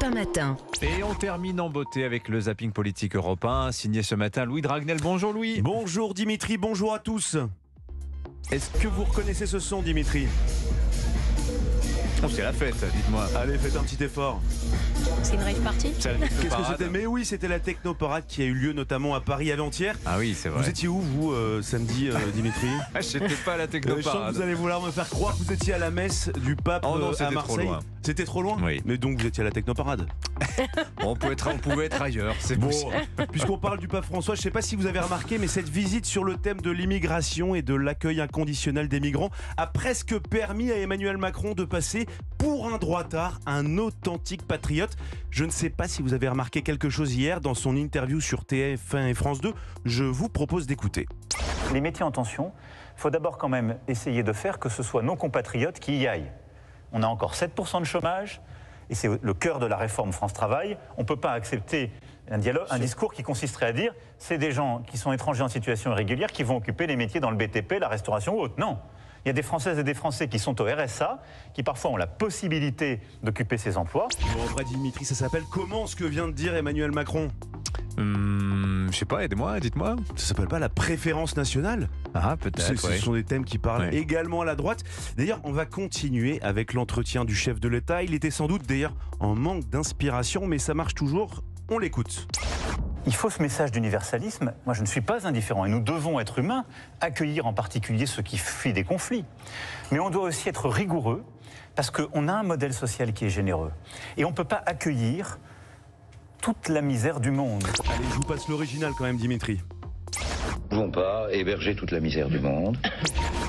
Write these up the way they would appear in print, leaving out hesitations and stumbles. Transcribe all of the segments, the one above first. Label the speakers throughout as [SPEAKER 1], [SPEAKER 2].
[SPEAKER 1] Europe 1 matin.
[SPEAKER 2] Et on termine en beauté avec le zapping politique européen, signé ce matin Louis Dragnel. Bonjour Louis.
[SPEAKER 3] Bonjour Dimitri, bonjour à tous. Est-ce que vous reconnaissez ce son, Dimitri?
[SPEAKER 2] Oh, c'est la fête, dites-moi.
[SPEAKER 3] Allez, faites un petit effort.
[SPEAKER 4] C'est une rave party?
[SPEAKER 2] C'est la
[SPEAKER 3] Qu'est-ce que
[SPEAKER 2] technoparade.
[SPEAKER 3] c'était? Mais oui, c'était la technoparade qui a eu lieu notamment à Paris avant-hier.
[SPEAKER 2] Ah oui, c'est vrai.
[SPEAKER 3] Vous étiez où, vous, samedi, Dimitri?
[SPEAKER 2] Ah, j'étais pas à la
[SPEAKER 3] Je sens que
[SPEAKER 2] technoparade.
[SPEAKER 3] vous allez vouloir me faire croire que vous étiez à la messe du pape
[SPEAKER 2] Oh non,
[SPEAKER 3] à
[SPEAKER 2] c'était trop
[SPEAKER 3] Marseille.
[SPEAKER 2] loin.
[SPEAKER 3] C'était trop loin?
[SPEAKER 2] Oui.
[SPEAKER 3] Mais donc vous étiez à la technoparade.
[SPEAKER 2] On pouvait être ailleurs, c'est
[SPEAKER 3] Bon,
[SPEAKER 2] possible.
[SPEAKER 3] puisqu'on parle du pape François, je ne sais pas si vous avez remarqué, mais cette visite sur le thème de l'immigration et de l'accueil inconditionnel des migrants a presque permis à Emmanuel Macron de passer pour un droitard, un authentique patriote. Je ne sais pas si vous avez remarqué quelque chose hier dans son interview sur TF1 et France 2. Je vous propose d'écouter.
[SPEAKER 5] Les métiers en tension, il faut d'abord quand même essayer de faire que ce soit nos compatriotes qui y aillent. On a encore 7% de chômage, et c'est le cœur de la réforme France Travail. On ne peut pas accepter un discours qui consisterait à dire c'est des gens qui sont étrangers en situation irrégulière qui vont occuper les métiers dans le BTP, la restauration ou autre. Non. Il y a des Françaises et des Français qui sont au RSA, qui parfois ont la possibilité d'occuper ces emplois.
[SPEAKER 3] Bon, en vrai, Dimitri, ça s'appelle comment ce que vient de dire Emmanuel Macron?
[SPEAKER 2] Je sais pas, aidez-moi, dites-moi.
[SPEAKER 3] Ça s'appelle pas la préférence nationale?
[SPEAKER 2] Ah, peut-être,
[SPEAKER 3] Ce
[SPEAKER 2] ouais.
[SPEAKER 3] sont des thèmes qui parlent
[SPEAKER 2] Ouais.
[SPEAKER 3] également à la droite. D'ailleurs, on va continuer avec l'entretien du chef de l'État. Il était sans doute d'ailleurs en manque d'inspiration, mais ça marche toujours. On l'écoute.
[SPEAKER 5] Il faut ce message d'universalisme. Moi, je ne suis pas indifférent et nous devons être humains, accueillir en particulier ceux qui fuient des conflits. Mais on doit aussi être rigoureux parce qu'on a un modèle social qui est généreux. Et on ne peut pas accueillir toute la misère du monde.
[SPEAKER 3] Allez, je vous passe l'original quand même, Dimitri.
[SPEAKER 6] Nous ne pouvons pas héberger toute la misère du monde.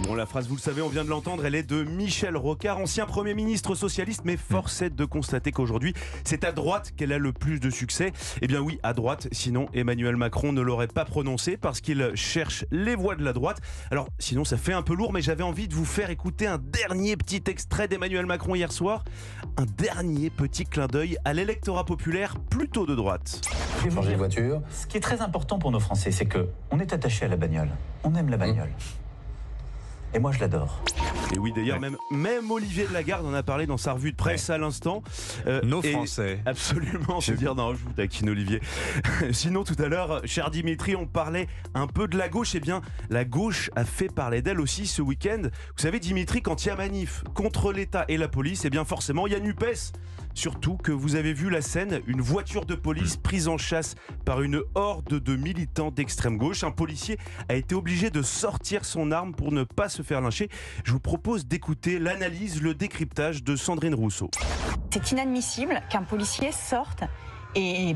[SPEAKER 3] Bon, la phrase, vous le savez, on vient de l'entendre, elle est de Michel Rocard, ancien Premier ministre socialiste, mais force est de constater qu'aujourd'hui, c'est à droite qu'elle a le plus de succès. Eh bien oui, à droite, sinon Emmanuel Macron ne l'aurait pas prononcé parce qu'il cherche les voix de la droite. Alors, sinon, ça fait un peu lourd, mais j'avais envie de vous faire écouter un dernier petit extrait d'Emmanuel Macron hier soir. Un dernier petit clin d'œil à l'électorat populaire plutôt de droite.
[SPEAKER 6] Changer de voiture.
[SPEAKER 5] Ce qui est très important pour nos Français, c'est qu'on est attaché à la bagnole. On aime la bagnole. Et moi, je l'adore.
[SPEAKER 3] Et oui, d'ailleurs,
[SPEAKER 2] Ouais.
[SPEAKER 3] même Olivier de Lagarde en a parlé dans sa revue de presse à l'instant.
[SPEAKER 2] Nos
[SPEAKER 3] Et-
[SPEAKER 2] Français.
[SPEAKER 3] Absolument, je veux dire, non, je vous taquine Olivier. Sinon, tout à l'heure, cher Dimitri, on parlait un peu de la gauche. Eh bien, la gauche a fait parler d'elle aussi ce week-end. Vous savez, Dimitri, quand il y a manif contre l'État et la police, eh bien forcément, il y a NUPES. Surtout que vous avez vu la scène, une voiture de police prise en chasse par une horde de militants d'extrême gauche. Un policier a été obligé de sortir son arme pour ne pas se faire lyncher. Je vous propose d'écouter l'analyse, le décryptage de Sandrine Rousseau.
[SPEAKER 7] C'est inadmissible qu'un policier sorte et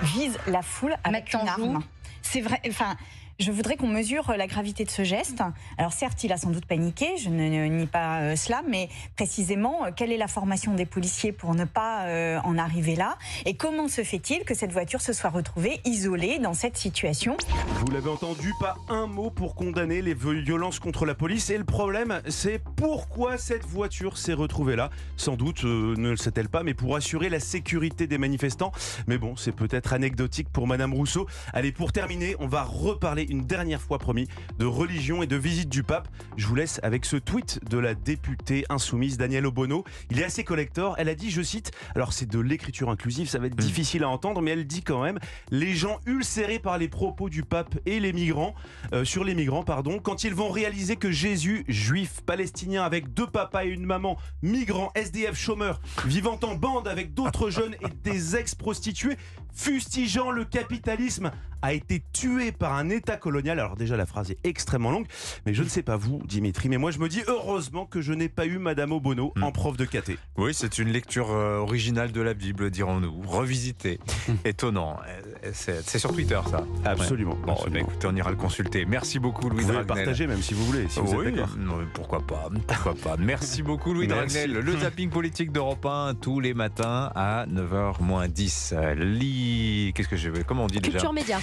[SPEAKER 7] vise la foule avec
[SPEAKER 4] Mettre en
[SPEAKER 7] une
[SPEAKER 4] joue.
[SPEAKER 7] arme. C'est vrai. Enfin, je voudrais qu'on mesure la gravité de ce geste. Alors certes, il a sans doute paniqué, je ne nie pas cela, mais précisément, quelle est la formation des policiers pour ne pas en arriver là? Et comment se fait-il que cette voiture se soit retrouvée isolée dans cette situation?
[SPEAKER 3] Vous l'avez entendu, pas un mot pour condamner les violences contre la police. Et le problème, c'est pourquoi cette voiture s'est retrouvée là. Sans doute ne le sait-elle pas, mais pour assurer la sécurité des manifestants. Mais bon, c'est peut-être anecdotique pour Madame Rousseau. Allez, pour terminer, on va reparler une dernière fois, promis, de religion et de visite du pape. Je vous laisse avec ce tweet de la députée insoumise Danielle Obono. Il est assez collector. Elle a dit, je cite, alors c'est de l'écriture inclusive, ça va être difficile à entendre, mais elle dit quand même, les gens ulcérés par les propos du pape et les migrants, sur les migrants, pardon, quand ils vont réaliser que Jésus, juif, palestinien, avec 2 papas et une maman, migrant, SDF, chômeur, vivant en bande avec d'autres jeunes et des ex-prostituées, fustigeant le capitalisme, a été tué par un État colonial. Alors déjà, la phrase est extrêmement longue, mais je ne sais pas vous, Dimitri, mais moi je me dis heureusement que je n'ai pas eu Madame Obono en prof de caté.
[SPEAKER 2] Oui, c'est une lecture originale de la Bible, dirons-nous. Revisitée. Étonnant. C'est sur Twitter, ça.
[SPEAKER 3] Absolument.
[SPEAKER 2] Ouais. Bon, eh bien, écoutez, on ira le consulter. Merci beaucoup, Louis
[SPEAKER 3] Vous pouvez le
[SPEAKER 2] Dragnel.
[SPEAKER 3] partager même si vous voulez, si vous
[SPEAKER 2] Oui,
[SPEAKER 3] êtes d'accord.
[SPEAKER 2] non, pourquoi pas, pourquoi pas. Merci beaucoup Louis
[SPEAKER 3] Merci.
[SPEAKER 2] Dragnel. Le zapping politique d'Europe 1 tous les matins à 9h moins 10. Qu'est-ce que je veux? Comment on dit déjà?
[SPEAKER 4] Culture média.